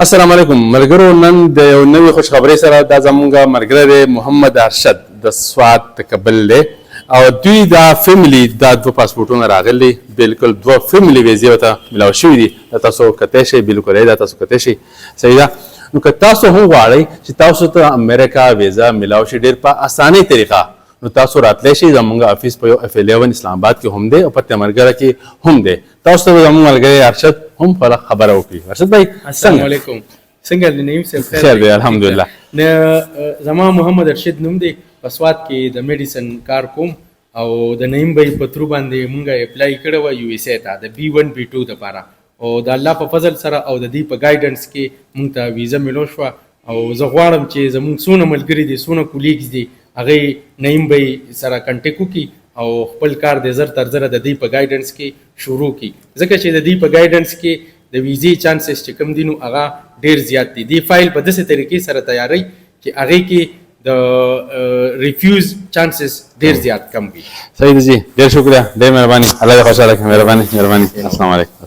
السلام علیکم ملګرو، نن د یو نوې خوشخبرۍ سره دا زموږ ملګری محمد ارشد د سوات تقبل دی او دوی دا فیملی دا دوه پاسپورټونه راغلي، بالکل دوه فیملی ویزې ورته ملاو شوي دي. دا تاسو کتی شئ، بالکل دا تاسو کتی شئ. صحیح ده. نو که تاسو هم غواړئ چې تاسو ته امریکا ویزا ملاو شي ډېر په اسانۍ طریقه، نو تاسو راتلی شئ. زموږ افیس په یو F11 اسلام آباد کې هم دی او په تمرګره کې هم دی. تاسو ته زموږ ملګری ارشد هم خپله خبره وکړي. ارشد بھائی السلام علیکم. څنګه دی نعیم صاحب؟ خیر دی الحمدلله. زما محمد ارشد نوم دی، په سوات کې د میډیسن کار کوم او د نعیم بھائی په ترو باندې مونږ اپلای کړی وه USA ته د B1 B2 دپاره، او د الله په فضل سره او د دې په ګایډنس کې مونږ ته ویزه ملو شوه. او زه غواړم چې زمونږ څونه ملګري دي، څونه کولیګز دي، هغې نعیم بھائی سره کنټیکټ وکړي او خپل کار د زر تر زره د دې په ګایډنس کې شروع کړي، ځکه چې د دې په ګایډنس کې د ویزې چانسز چې کوم دي نو هغه ډېر زیات دي. دې فایل په داسې طریقې سره تیاری چې هغې کې د ریفیوز چانسز ډېر زیات کم وي. صحیح دی جی، ډېر شکریه، ډېر مهرباني. الله دې خوشحاله کړي. مهرباني. السلام علیکم.